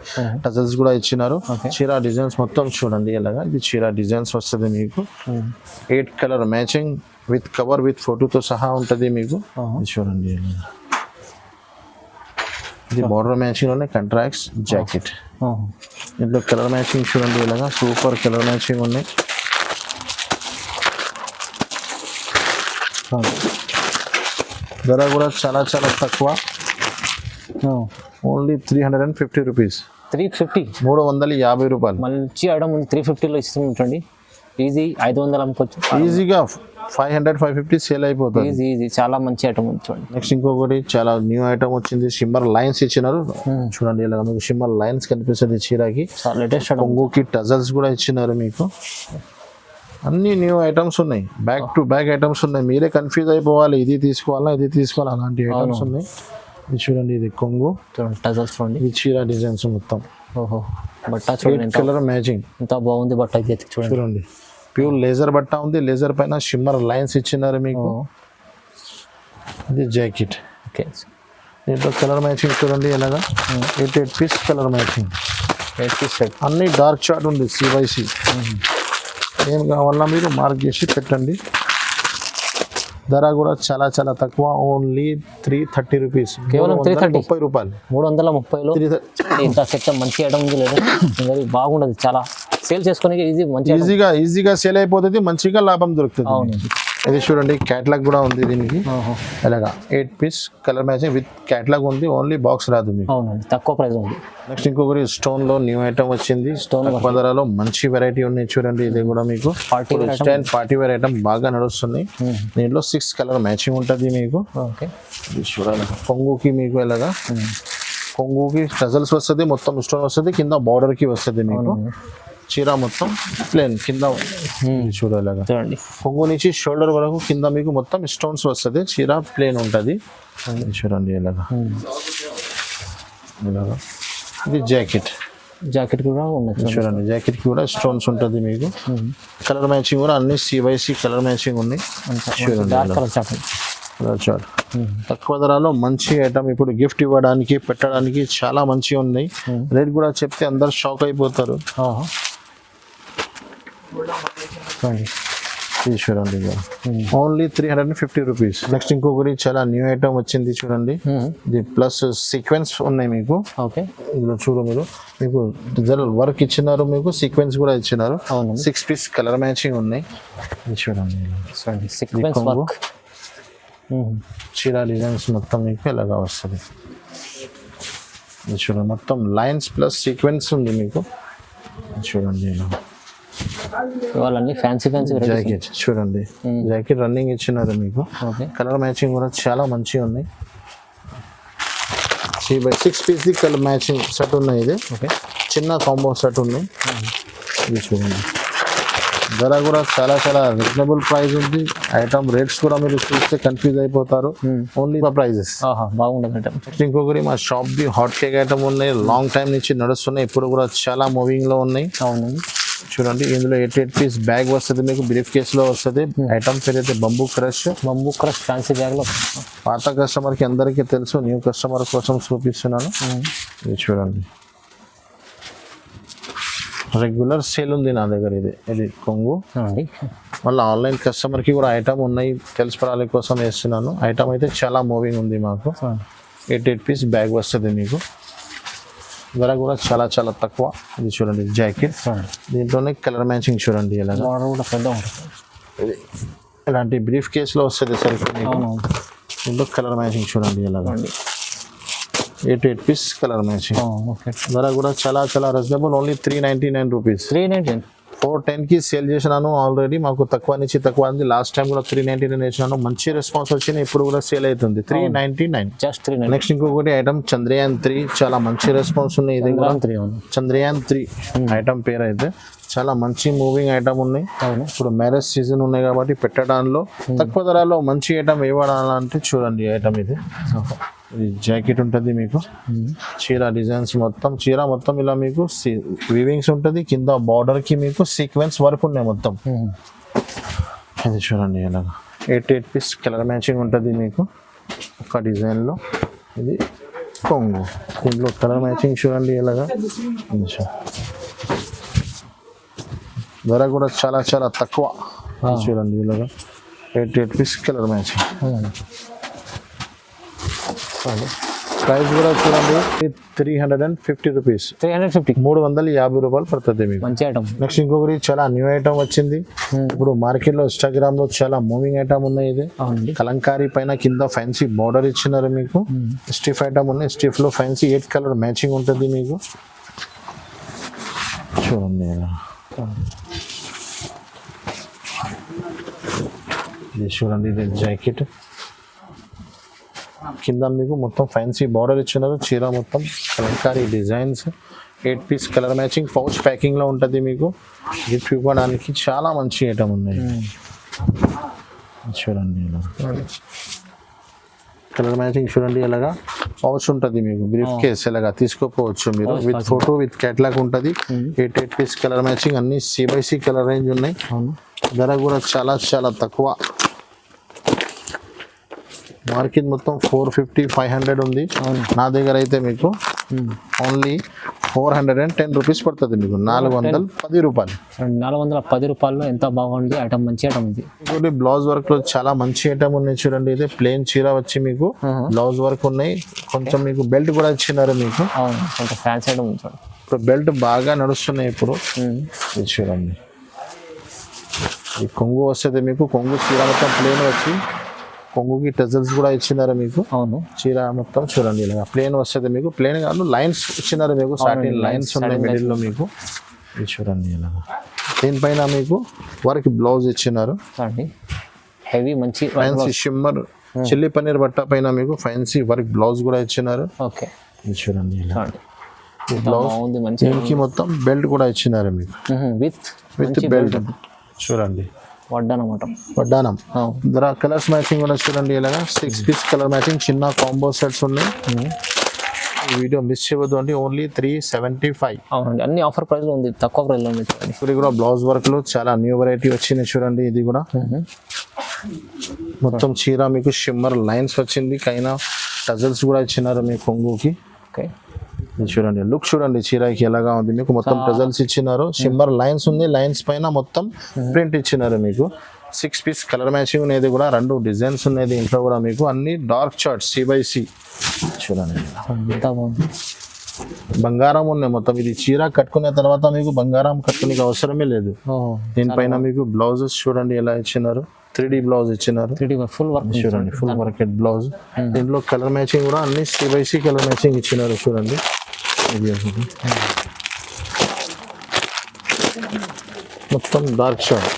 టజల్స్ కూడా ఇచ్చినారు. చీర డిజైన్స్ మొత్తం చూడండి ఎలాగా. ఇది చీర డిజైన్స్ వస్తుంది మీకు. 8 colour matching with cover with ఫోటోతో సహా ఉంటుంది మీకు. ఇది చూడండి, ఇది బార్డర్ మ్యాచింగ్ లోనే కంట్రాక్ట్స్ జాకెట్. ఇంట్లో కలర్ మ్యాచింగ్ చూడండి ఇలాగా, సూపర్ కలర్ మ్యాచింగ్ ఉన్నాయి. ధర కూడా చాలా తక్కువ, ఓన్లీ 350 రూపీస్. 350 350 రూపాయలు. మంచి ఐటమ్ ఉంది, 350లో ఇస్తుంటండి. ఈజీ 500 అమ్ముకోవచ్చు ఈజీగా. 500-550 సేల్ అయిపోతుంది. ఈజీ చాలా మంచి ఐటమ్ ఉంది చూడండి. నెక్స్ట్ ఇంకొకటి చాలా న్యూ ఐటమ్ వచ్చింది. షిమ్మర్ లైన్స్ ఇచ్చినారు చూడండి ఇలా మీకు. షిమ్మర్ లైన్స్ కనిపిస్తుంది చీరకి. లేటెస్ట్ కొంగుకి టజల్స్ కూడా ఇచ్చినారు మీకు. అన్ని న్యూ ఐటమ్స్ ఉన్నాయి, బ్యాక్ టు బ్యాక్ ఐటమ్స్ ఉన్నాయి. మీరే కన్ఫ్యూజ్ అయిపోవాలి, ఇది తీసుకోవాలా అలాంటి ఐటమ్స్ ఉన్నాయి. ఇది చూడండి, ఇది కొంగు టజల్స్ చూడండి. ఇది చీర డిజైన్స్ మొత్తం. ఓహో, బట్ట చూడండి కలర్ మ్యాచింగ్ ఎంత బాగుంది. బట్ట చూడండి, ప్యూర్ లేజర్ బట్ట ఉంది. లేజర్ పైన షిమ్మర్ లైన్స్ ఇచ్చినారు మీకు. ఇది జాకెట్. ఓకే, దీంట్లో కలర్ మ్యాచింగ్ చూడండి ఎలాగా. 8 piece colour matching. 8 piece set. అన్ని డార్క్ చార్ట్ ఉంది. CYC ఏం కావాలన్నా మీరు మార్క్ చేసి పెట్టండి. ధర కూడా చాలా తక్కువ, ఓన్లీ 330 రూపీస్. కేవలం 330 రూపాయలు. 330లో ఇంత సెట్ మంచి ఐటమ్ ఉంది. లేదు బాగుండదు, చాలా సేల్ చేసుకునే ఈజీగా సేల్ అయిపోతుంది, మంచిగా లాభం దొరుకుతుంది. ఇది చూడండి, క్యాటలాగ్ కూడా ఉంది దీనికి. అలాగా 8 piece colour matching with catalogue ఉంది. ఓన్లీ బాక్స్ రాదు మీకు. అవునండి, తక్కువ ప్రైస్ ఉంది. నెక్స్ట్ ఇంకొకటి స్టోన్ లో న్యూ ఐటమ్ వచ్చింది. స్టోన్ ధరలో మంచి వెరైటీ ఉన్నాయి చూడండి. ఇది కూడా మీకు పార్టీ వేర్ ఐటమ్ బాగా నడుస్తుంది. దీంట్లో 6 కలర్ మ్యాచింగ్ ఉంటుంది మీకు. ఇది చూడాలి, కొంగుకి మీకు ఎలాగా. కొంగుకి టజల్స్ వస్తుంది, మొత్తం స్టోన్ వస్తుంది. కింద బార్డర్ కి వస్తుంది మీకు. చీర మొత్తం ప్లేన్ కింద చూడలేగా. కొంగు నుంచి షోల్డర్ వరకు కింద మీకు మొత్తం స్టోన్స్ వస్తుంది. చీర ప్లేన్ ఉంటుంది. చూడండి ఇలాగా. ఇది జాకెట్ కూడా ఉన్నది చూడండి. జాకెట్ కి కూడా స్టోన్స్ ఉంటుంది మీకు. కలర్ మ్యాచింగ్ కూడా అన్ని CYC కలర్ మ్యాచింగ్ ఉన్నాయి. చాట్ తక్కువ ధరలో మంచి ఐటమ్. ఇప్పుడు గిఫ్ట్ ఇవ్వడానికి పెట్టడానికి చాలా మంచిగా ఉన్నాయి. రేట్ కూడా చెప్తే అందరు షాక్ అయిపోతారు. ఇది చూడండి, ఓన్లీ 350 రూపీస్. నెక్స్ట్ ఇంకొకటి చాలా న్యూ ఐటమ్ వచ్చింది చూడండి. ఇది ప్లస్ సీక్వెన్స్ ఉన్నాయి మీకు. ఇందులో చూడు మీకు వర్క్ ఇచ్చినారు, మీకు సీక్వెన్స్ కూడా ఇచ్చినారు. 6 పీస్ కలర్ మ్యాచింగ్ ఉన్నాయి. ఇది చూడండి, చీర డిజైన్స్ మొత్తం మీకు ఎలాగా వస్తుంది. ఇది చూడండి, మొత్తం లైన్స్ ప్లస్ సీక్వెన్స్ ఉంది మీకు. చూడండి, ఇవాళ అన్ని ఫ్యాన్సీ వెరైటీస్. జాకెట్ చూడండి, జాకెట్ రన్నింగ్ ఇచ్చినారు మీకు. ఓకే, కలర్ మ్యాచింగ్ కూడా చాలా మంచిగా ఉన్నాయి. 3x6 పీస్ ది కలర్ మ్యాచింగ్ సెట్ ఉన్నాయి. ఇది ఓకే, చిన్న కాంబో సెట్ ఉన్నాయి. ఇది చూడండి, ధర కూడా చాలా చాలా రీజనబుల్ ప్రైస్ ఉంది. ఐటమ్ రేట్స్ కూడా మీరు చూస్తే కన్ఫ్యూజ్ అయిపోతారు. Only prices. బాగుంటుంది ఐటమ్. ఇంకొకటి మా షాప్ ది హాట్ కేక్ ఐటమ్ ఉన్నాయి, లాంగ్ టైం నుంచి నడుస్తున్నాయి, ఇప్పుడు కూడా చాలా మూవింగ్ లో ఉన్నాయి. అవునండి, చూడండి, ఇందులో 8 పీస్ బ్యాగ్ వస్తుంది మీకు, బ్రీఫ్ కేస్ లో వస్తుంది. ఐటమ్ పేరు అయితే బంబూ క్రష్ ఫ్యాన్సీ బ్యాగ్ లో. పాత కస్టమర్ కి అందరికీ తెలుసు, న్యూ కస్టమర్ కోసం చూపిస్తున్నాను. ఇది చూడండి, రెగ్యులర్ సేల్ ఉంది నా దగ్గర. ఇది కొంగు. మళ్ళీ ఆన్లైన్ కస్టమర్ కి కూడా ఐటమ్ ఉన్నాయి, తెలుసుకోవాలి కోసం వేస్తున్నాను. ఐటమ్ అయితే చాలా మూవింగ్ ఉంది మాకు. 8 పీస్ బ్యాగ్ వస్తుంది మీకు, ధర కూడా చాలా చాలా తక్కువ. ఇది చూడండి జాకెట్, దీంట్లోనే కలర్ మ్యాచింగ్ చూడండి. ఇలా ఇది ఇలాంటి బ్రీఫ్ కేసులో వస్తుంది సరిగ్గా మీకు. దీంట్లో కలర్ మ్యాచింగ్ చూడండి ఇలాగా. 8 పీస్ కలర్ మ్యాచింగ్. ధర కూడా చాలా చాలా రీజనబుల్, ఓన్లీ 399 రూపీస్. 399. 410కి సేల్ చేసినాను ఆల్రెడీ. మాకు తక్కువ నుంచి తక్కువ ఉంది. లాస్ట్ టైం కూడా 399 వేసినాను, మంచి రెస్పాన్స్ వచ్చింది. ఇప్పుడు కూడా సేల్ అవుతుంది 399. జస్ట్ 399. నెక్స్ట్ ఇంకొకటి ఐటమ్ చంద్రయాన్ 3, చాలా మంచి రెస్పాన్స్ ఉన్నాయి. ఇది కూడా చంద్రయాన్ 3 ఐటమ్ పేరు అయితే చాలా మంచి మూవింగ్ ఐటమ్ ఉన్నాయి. ఇప్పుడు మ్యారేజ్ సీజన్ ఉన్నాయి కాబట్టి పెట్టడంలో తక్కువ ధరలో మంచి ఐటమ్ ఇవ్వాలంటే చూడండి ఐటమ్ ఇది. ఇది జాకెట్ ఉంటుంది మీకు, చీర డిజైన్స్ మొత్తం, చీర మొత్తం ఇలా మీకు వీవింగ్స్ ఉంటుంది. కింద బార్డర్ కి మీకు సీక్వెన్స్ వర్క్ ఉన్నాయి మొత్తం. ఇది చూడండి ఇలాగా 8 పీస్ కలర్ మ్యాచింగ్ ఉంటుంది మీకు ఒక డిజైన్ లో. ఇది కొంగు, దీంట్లో కలర్ మ్యాచింగ్ చూడండి ఇలాగా. ధర కూడా చాలా చాలా తక్కువ. చూడండి ఇలాగా 8 పీస్ కలర్ మ్యాచింగ్. ప్రైస్ కూడా చూడండి 350 రూపీస్. 350 రూపాయలు పడుతుంది మీకు. మంచి ఐటమ్. నెక్స్ట్ ఇంకొకటి చాలా న్యూ ఐటమ్ వచ్చింది ఇప్పుడు మార్కెట్ లో, ఇన్స్టాగ్రామ్ లో చాలా మూవింగ్ ఐటమ్ ఉన్నాయి. ఇది కలంకారీ పైన కింద ఫ్యాన్సీ బార్డర్ ఇచ్చినారు మీకు. స్టిఫ్ ఐటమ్ ఉన్నాయి, స్టిఫ్ లో ఫ్యాన్సీ 8 కలర్ మ్యాచింగ్ ఉంటుంది మీకు. చూడండి ఇది చూడండి, ఇది జాకెట్ కింద మీకు మొత్తం ఫ్యాన్సీ బార్డర్ ఇచ్చినారు. చీర మొత్తం kalamkari designs, 8 piece colour matching, pouch packing లో ఉంటుంది మీకు. గిఫ్ట్ ఇవ్వడానికి చాలా మంచి ఐటమ్ ఉన్నాయి. చూడండి ఇలా కలర్ మ్యాచింగ్ చూడండి. ఇలాగా పౌచ్ ఉంటుంది మీకు, బ్రీఫ్ కేస్ ఇలాగా తీసుకోపోవచ్చు మీరు. విత్ ఫోటో విత్ క్యాట్లాగ్ ఉంటుంది. 8 పీస్ కలర్ మ్యాచింగ్, అన్ని CBC కలర్ రేంజ్ ఉన్నాయి. ధర కూడా చాలా చాలా తక్కువ. మార్కెట్ మొత్తం 450, 500 ఉంది. నా దగ్గర అయితే మీకు ఓన్లీ 410 రూపీస్ పడుతుంది మీకు. 410 రూపాయలు. 410 రూపాయల్లో ఎంత బాగుంది ఐటమ్, మంచి ఐటమ్ ఉంది. ఇంకోటి బ్లౌజ్ వర్క్ లో చాలా మంచి ఐటమ్ ఉన్నాయి చూడండి. ఇది ప్లేన్ చీర వచ్చి మీకు బ్లౌజ్ వర్క్ ఉన్నాయి. కొంచెం మీకు బెల్ట్ కూడా ఇచ్చినారు మీకు. కొంచెం ఫ్యాన్సీ ఐటమ్ ఉంది. ఇప్పుడు బెల్ట్ బాగా నడుస్తున్నాయి ఇప్పుడు. ఇది చూడండి, ఈ కొంగు వస్తుంది మీకు. కొంగు చీర మొత్తం ప్లేన్ వచ్చి కొంగుకి టజల్స్ కూడా ఇచ్చినారు మీకు. అవును, చీర మొత్తం చూడండి ఇలా ప్లేన్ వస్తుంది మీకు. ప్లేన్ కాదు, లైన్స్ ఇచ్చినారు మీకు. సాటిన్ లైన్స్ ఉన్నాయి మిడిల్ లో మీకు. ఇది చూడండి ఇలా. దీనిపైన మీకు వర్క్ బ్లౌజ్ ఇచ్చినారు. హెవీ మంచి ఫ్యాన్సీ షిమ్మర్ చిల్లీ పన్నీర్ బట్ట పైన మీకు ఫ్యాన్సీ వర్క్ బ్లౌజ్ కూడా ఇచ్చినారు. ఓకే, ఇది చూడండి ఇలా బ్లౌజ్. దీనికి మొత్తం బెల్ట్ కూడా ఇచ్చినారు మీకు, విత్ బెల్ట్. చూడండి వడ్డానం. ధర కలర్స్ మ్యాచింగ్ కూడా చూడండి ఇలాగా. 6 పీస్ కలర్ మ్యాచింగ్, చిన్న కాంబో సెట్స్ ఉన్నాయి. ఈ వీడియో మిస్ చేయవద్దు అండి. ఓన్లీ 375. అవునండి, అన్ని ఆఫర్ ప్రైస్ లో ఉంది, తక్కువ ప్రైస్ లో ఉంది. ఇది కూడా బ్లౌజ్ వర్క్ లో చాలా న్యూ వెరైటీ వచ్చింది చూడండి. ఇది కూడా మొత్తం చీర మీకు షిమ్మర్ లైన్స్ వచ్చింది. కైనా టజల్స్ కూడా ఇచ్చినారు మీ కొంగుకి. ఓకే, ఇది చూడండి, లుక్ చూడండి చీరకి ఎలాగా ఉంది మీకు. మొత్తం టజల్స్ ఇచ్చినారు, షిమ్మర్ లైన్స్ ఉంది. లైన్స్ పైన మొత్తం ప్రింట్ ఇచ్చినారు మీకు. 6 పీస్ కలర్ మ్యాచింగ్ ఉన్నది కూడా. 2 డిజైన్స్ ఉన్నది ఇంట్లో కూడా మీకు. అన్ని డార్క్ చార్ట్స్ CBC. చూడండి బంగారం ఉన్నాయి మొత్తం. ఇది చీర కట్టుకునే తర్వాత మీకు బంగారం కట్టుకునే అవసరమే లేదు. దీనిపైన మీకు బ్లౌజెస్ చూడండి ఎలా ఇచ్చినారు. 3D బ్లౌజ్ ఇచ్చినారు. ఫుల్ వర్క్ చూడండి, ఫుల్ వర్కెట్ బ్లౌజ్. దీంట్లో కలర్ మ్యాచింగ్ కూడా అన్ని CBC కలర్ మ్యాచింగ్ ఇచ్చినారు చూడండి. మొత్తం డార్క్ షాడ్.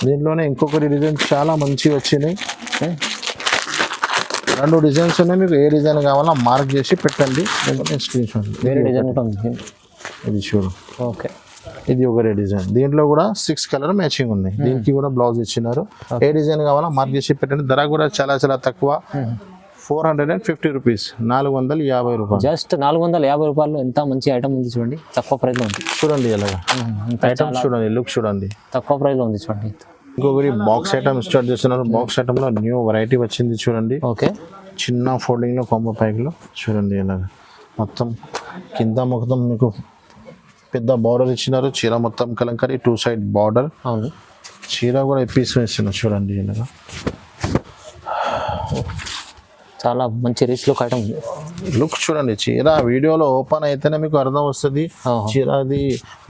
దీంట్లోనే ఇంకొకటి డిజైన్ చాలా మంచిగా వచ్చినాయి. రెండు డిజైన్స్ ఉన్నాయి, మీకు ఏ డిజైన్ కావాలో మార్క్ చేసి పెట్టండి, స్క్రీన్ షాట్. వేరే డిజైన్ కూడా ఉంది. ఇది చూడు, ఓకే. ఇది ఒకటే డిజైన్. దీంట్లో కూడా 6 కలర్ మ్యాచింగ్ ఉన్నాయి. దీనికి కూడా బ్లౌజ్ ఇచ్చినారు. ఏ డిజైన్ కావాలో మార్క్ చేసి పెట్టండి. ధర కూడా చాలా చాలా తక్కువ, 450 రూపీస్, 450 రూపాయలు. జస్ట్ 450 రూపాయలు. ఎంత మంచి ఐటమ్ ఉంది చూడండి, తక్కువ ప్రైస్లో ఉంది. చూడండి ఎలాగా ఐటమ్ చూడండి, లుక్ చూడండి, తక్కువ ప్రైస్లో ఉంది చూడండి. ఇంకొకటి బాక్స్ ఐటమ్ స్టార్ట్ చేస్తున్నారు. బాక్స్ ఐటమ్ లో న్యూ వెరైటీ వచ్చింది చూడండి. ఓకే. చిన్న ఫోల్డింగ్ లో కాంబో ప్యాక్ లో చూడండి ఎలాగా మొత్తం కింద మొత్తం మీకు పెద్ద బార్డర్ ఇచ్చినారు. చీర మొత్తం కలంకారీ, 2 సైడ్ బార్డర్. అవును. చీర కూడా ఎప్పీస్ ఇస్తున్నారు చూడండి ఎలాగా. చాలా మంచి రిచ్ లుక్ ఐటమ్ ఉంది. లుక్ చూడండి, చీర వీడియోలో ఓపెన్ అయితేనే మీకు అర్థం వస్తుంది చీరది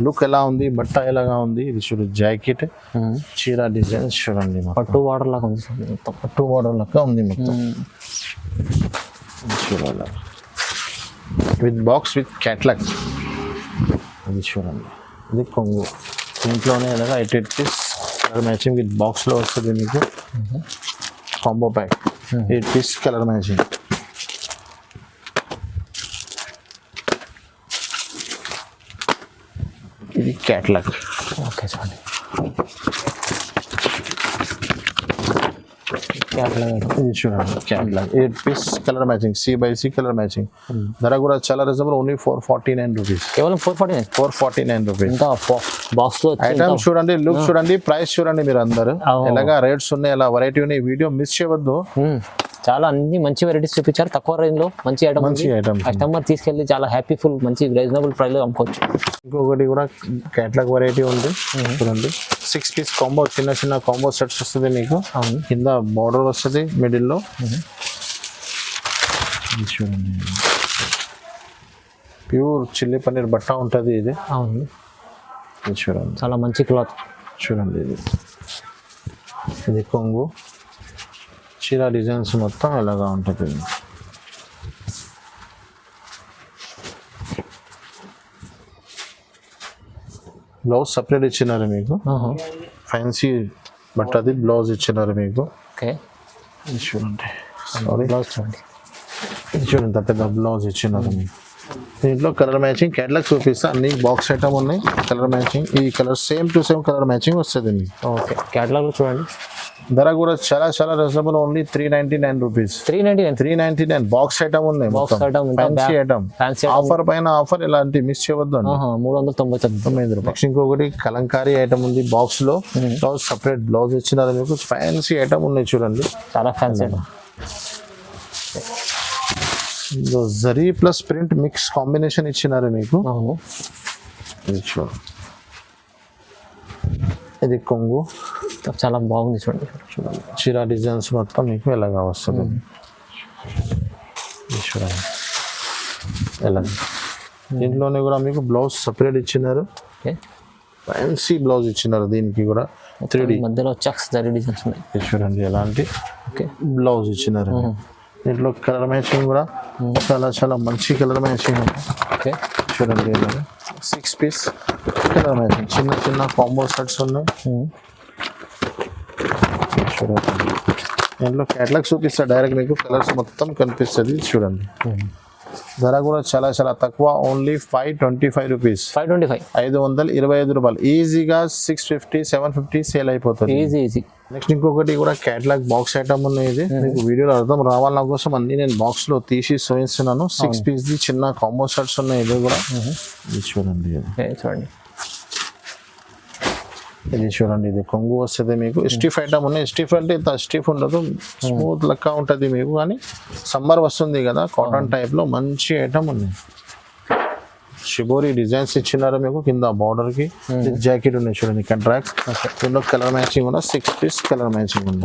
లుక్ ఎలా ఉంది, బట్ట ఎలాగా ఉంది. ఇది చూడు జాకెట్, చీర డిజైన్ చూడండి, పట్టు బార్డర్ లాగా ఉంది చూడండి, మొత్తం పట్టు బార్డర్ లాగా ఉంది మొత్తం. చూడాలి విత్ బాక్స్ విత్ క్యాట్లాగ్. ఇది చూడండి, ఇది కొంగు. దీంట్లోనే ఎలాగా 8 పీస్ కలర్ మ్యాచింగ్ విత్ బాక్స్లో వస్తుంది మీకు. Combo pack 8 piece colour matching. ఇది క్యాట్లాగ్. ఓకే చూడండి, క్యాట్లాగ్. ఇది చూడండి catalogue, 8 piece colour matching, C/C colour matching. ధర కూడా చాలా రీజనబుల్, ఓన్లీ 449 రూపీస్. కేవలం 449 రూపీస్. ఇంకా బాక్స్ లో ఐటమ్ చూడండి, లుక్ చూడండి, ప్రైస్ చూడండి. మీరు అందరు ఎలాగా రేట్స్ ఉన్నాయి, ఎలా వెరైటీ ఉన్నాయి, వీడియో మిస్ చేయవద్దు. చాలా అన్ని మంచి వెరైటీస్ చూపించారు తక్కువ రేంజ్ లో. మంచి ఐటమ్, కస్టమర్ తీసుకెళ్ళి చాలా హ్యాపీఫుల్, మంచి రీజనబుల్ ప్రైస్ లో అమ్ముకోవచ్చు. ఇంకొకటి కూడా క్యాట్లాగ్ వెరైటీ ఉంది చూడండి. 6 పీస్ కాంబో, చిన్న చిన్న కాంబో సెట్స్ వస్తుంది మీకు. కింద బార్డర్ వస్తుంది మిడిల్లో. చూడండి, ప్యూర్ చిల్లీ పన్నీర్ బట్ట ఉంటుంది ఇది. అవును, చూడండి చాలా మంచి క్లాత్. చూడండి ఇది కొంగు, చీర డిజైన్స్ మొత్తం ఎలాగా ఉంటుంది. బ్లౌజ్ సపరేట్ ఇచ్చినారు మీకు, ఫ్యాన్సీ బట్టది బ్లౌజ్ ఇచ్చినారు మీకు. ఓకే. ఇది చూడండి, బ్లౌజ్ చూడండి, ఇది చూడండి ఎంత పెద్ద బ్లౌజ్ ఇచ్చినారు మీకు. దీంట్లో కలర్ మ్యాచింగ్ క్యాట్లాగ్ చూపిస్తా. అన్ని బాక్స్ ఐటమ్ ఉన్నాయి, కలర్ మ్యాచింగ్. ఈ colour same to same colour matching వస్తుంది మీకు. ఓకే. క్యాట్లాగ్ చూడండి. ధర కూడా చాలా చాలా reasonable, only 399 rupees. 399 box item ఉన్నాయి, ఫ్యాన్సీ ఐటమ్. ఆఫర్ పైన ఆఫర్, ఇలాంటి మిస్ చేయవద్దు. 399 రూపాయలు. ఇంకొకటి కలంకారీ ఐటమ్ ఉంది బాక్స్ లో, బ్లౌజ్ సపరేట్ బ్లౌజ్ ఇచ్చినారు మీకు. ఫ్యాన్సీ ఐటమ్ ఉన్నాయి చూడండి, చాలా fancy item. Zari plus print mix combination ఇచ్చినారు మీకు. ఇది చూడండి, ఇది కొంగు, చాలా బాగుంది చూడండి. చూడండి చీర డిజైన్స్ మొత్తం మీకు ఎలాగా వస్తుంది. చూడండి ఎలా, దీంట్లోనే కూడా మీకు బ్లౌజ్ సపరేట్ ఇచ్చినారు. ఫ్యాన్సీ బ్లౌజ్ ఇచ్చినారు దీనికి కూడా. 3D మధ్యలో చెక్స్ జరీ డిజైన్స్ ఉన్నాయి. చూడండి ఎలాంటి బ్లౌజ్ ఇచ్చినారు. దీంట్లో కలర్ మ్యాచింగ్ కూడా చాలా చాలా మంచి కలర్ మ్యాచింగ్. ఓకే. చూడండి 6 పీస్ కలర్ మ్యాచింగ్, చిన్న చిన్న కాంబో సెట్స్ ఉన్నాయి. చూడండి దీంట్లో క్యాట్లాగ్ చూపిస్తా డైరెక్ట్ మీకు, కలర్స్ మొత్తం కనిపిస్తుంది చూడండి. ధర కూడా చాలా చాలా తక్కువ, ఓన్లీ 525 రూపీస్. 525 రూపాయలు. ఈజీగా 650 750 సేల్ అయిపోతుంది. ఈజీ. నెక్స్ట్ ఇంకొకటి కూడా క్యాట్లాగ్ బాక్స్ ఐటమ్ ఉన్నాయి. ఇది మీకు వీడియోలో అర్థం రావాలన్న కోసం అన్ని నేను బాక్స్ లో తీసి చూపిస్తున్నాను. 6 పీస్ ది చిన్న కాంబో సెట్స్ ఉన్నాయి. ఇది కూడా ఇది చూడండి, చూడండి ఇది చూడండి. ఇది కొంగు వస్తుంది మీకు. స్టిఫ్ ఐటమ్ ఉన్నాయి. స్టిఫ్ అంటే ఇంత స్టిఫ్ ఉండదు, స్మూత్ లెక్క ఉంటుంది మీకు. కానీ సమ్మర్ వస్తుంది కదా, కాటన్ టైప్ లో మంచి ఐటమ్ ఉన్నాయి. షిబోరి డిజైన్స్ ఇచ్చినారు మీకు. కింద బార్డర్ కి జాకెట్ ఉన్నాయి చూడండి, కంట్రాక్ట్. దీంట్లో కలర్ మ్యాచింగ్ కూడా 6 పీస్ కలర్ మ్యాచింగ్ ఉంది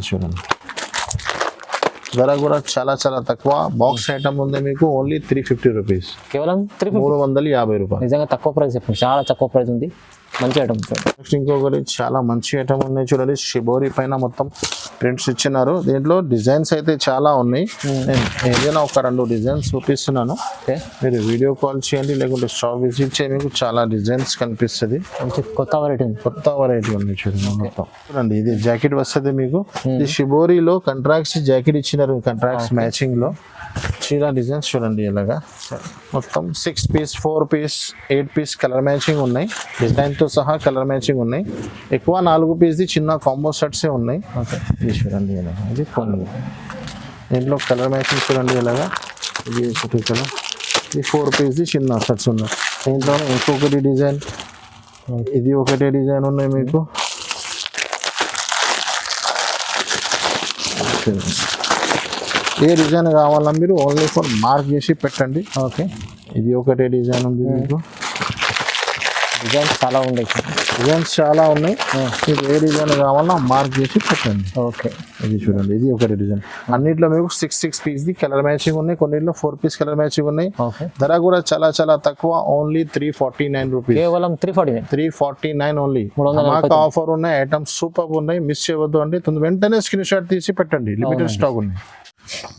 చూడండి. ధర కూడా చాలా చాలా తక్కువ. బాక్స్ ఐటమ్ ఉంది మీకు, ఓన్లీ 350 రూపీస్. కేవలం 350 రూపాయలు. నిజంగా తక్కువ ప్రైస్ చెప్పండి, చాలా తక్కువ ప్రైస్ ఉంది. మంచి ఐటమ్ చూడండి. నెక్స్ట్ ఇంకొకటి చాలా మంచి ఐటమ్ ఉన్నాయి చూడండి. షిబోరి పైన మొత్తం ప్రింట్స్ ఇచ్చినారు. దీంట్లో డిజైన్స్ అయితే చాలా ఉన్నాయి. నేను ఏదైనా ఒక 2 డిజైన్స్ చూపిస్తున్నాను. ఓకే, మీరు వీడియో కాల్ చేయండి లేకుంటే షాప్ విజిట్ చేయండి, మీకు చాలా డిజైన్స్ కనిపిస్తుంది. మంచి కొత్త వెరైటీ ఉంది. కొత్త వెరైటీ ఉంది చూడండి. మొత్తం చూడండి, ఇది జాకెట్ వస్తుంది మీకు. ఇది షిబోరిలో కంట్రాక్ట్స్ జాకెట్ ఇచ్చినారు, కంట్రాక్ట్స్ మ్యాచింగ్ లో. చీర డిజైన్స్ చూడండి ఇలాగా. మొత్తం 6 piece 4 piece 8 piece colour matching ఉన్నాయి. డిజైన్తో సహా కలర్ మ్యాచింగ్ ఉన్నాయి. ఎక్కువ 4 పీస్ది చిన్న కాంబో సెట్సే ఉన్నాయి. ఓకే, ఇది చూడండి ఇలాగా. ఇది కొన్ని దీంట్లో కలర్ మ్యాచింగ్ చూడండి ఇలాగా. ఇది ఒకటి కలర్, ఇది 4 పీస్ది చిన్న సెట్స్ ఉన్నాయి. దీంట్లోనే ఇంకొకటి డిజైన్, ఇది ఒకటే డిజైన్ ఉన్నాయి మీకు. ఏ డిజైన్ కావాలన్నా మీరు ఓన్లీ ఫర్ మార్క్ చేసి పెట్టండి. ఓకే, ఇది ఒకటే డిజైన్ ఉంది మీకు. డిజైన్స్ చాలా ఉన్నాయి. డిజైన్స్ చాలా ఉన్నాయి. మీకు ఏ డిజైన్ కావాలన్నా మార్క్ చేసి పెట్టండి. ఓకే, ఇది చూడండి, ఇది ఒకటి డిజైన్. అన్నిట్లో మీకు 6 పీస్ది కలర్ మ్యాచింగ్ ఉన్నాయి. కొన్నిట్లో 4 పీస్ కలర్ మ్యాచింగ్ ఉన్నాయి. ఓకే, ధర కూడా చాలా చాలా తక్కువ, ఓన్లీ 349 రూపీస్. కేవలం 349. 349 ఓన్లీ. 349. మాకు ఆఫర్ ఉన్నాయి. ఐటమ్స్ సూపర్ ఉన్నాయి, మిస్ చేయవద్దు అండి. వెంటనే స్క్రీన్ షాట్ తీసి పెట్టండి, లిమిటెడ్ స్టాక్ ఉన్నాయి.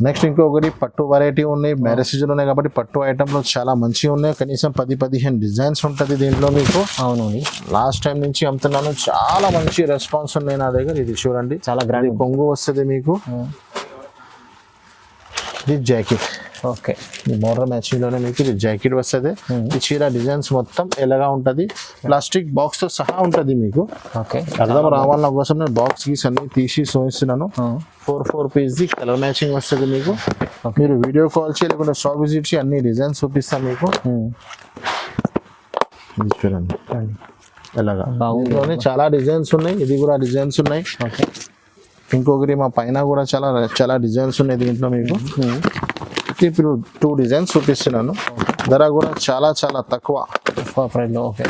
నెక్స్ట్ ఇంకొకటి పట్టు వెరైటీ ఉన్నాయి. మ్యారేజ్ సీజన్ ఉన్నాయి కాబట్టి పట్టు ఐటమ్లో చాలా మంచిగా ఉన్నాయి. కనీసం 10-15 డిజైన్స్ ఉంటుంది దీంట్లో మీకు. అవునండి, లాస్ట్ టైం నుంచి అమ్ముతున్నాను, చాలా మంచి రెస్పాన్స్ ఉన్నాయి నా దగ్గర. ఇది చూడండి, చాలా గ్రాండ్ కొంగు వస్తుంది మీకు. ఇది జాకెట్. ఓకే, ఈ మోడల్ మ్యాచింగ్ లోనే మీకు ఇది జాకెట్ వస్తుంది. ఈ చీర డిజైన్స్ మొత్తం ఎలాగా ఉంటుంది, ప్లాస్టిక్ బాక్స్ తో సహా ఉంటుంది మీకు. ఓకే, అర్థం రావాలన్న కోసం నేను బాక్స్ గీస్ అన్ని తీసి చూపిస్తున్నాను. 4 పీస్ ది కలర్ మ్యాచింగ్ వస్తుంది మీకు. మీరు వీడియో కాల్ చేయి లేకుంటే షాప్ విజిట్ చేసి అన్ని డిజైన్స్ చూపిస్తాను మీకు. ఇది చూడండి ఎలాగా. దీంట్లోనే చాలా డిజైన్స్ ఉన్నాయి. ఇది కూడా డిజైన్స్ ఉన్నాయి. ఓకే, ఇంకొకటి మా పైన కూడా చాలా చాలా డిజైన్స్ ఉన్నాయి దీంట్లో మీకు. ఇప్పుడు 2 డిజైన్స్ చూపిస్తున్నాను. ధర కూడా చాలా చాలా తక్కువ, ప్రైస్లో. Okay,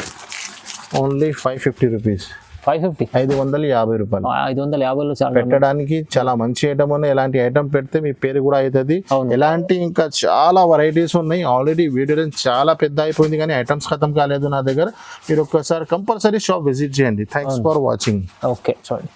only 550 rupees. 550, 550 రూపాయలు. 550లో చాలా పెట్టడానికి చాలా మంచి ఐటమ్ ఉన్నాయి. ఎలాంటి ఐటమ్ పెడితే మీ పేరు కూడా అవుతుంది. అవును. ఎలాంటి ఇంకా చాలా వెరైటీస్ ఉన్నాయి. ఆల్రెడీ వీడియో చాలా పెద్ద అయిపోయింది కానీ ఐటమ్స్ ఖతం కాలేదు నా దగ్గర. మీరు ఒక్కసారి కంపల్సరీ షాప్ విజిట్ చేయండి. Thanks for watching. Okay, sorry.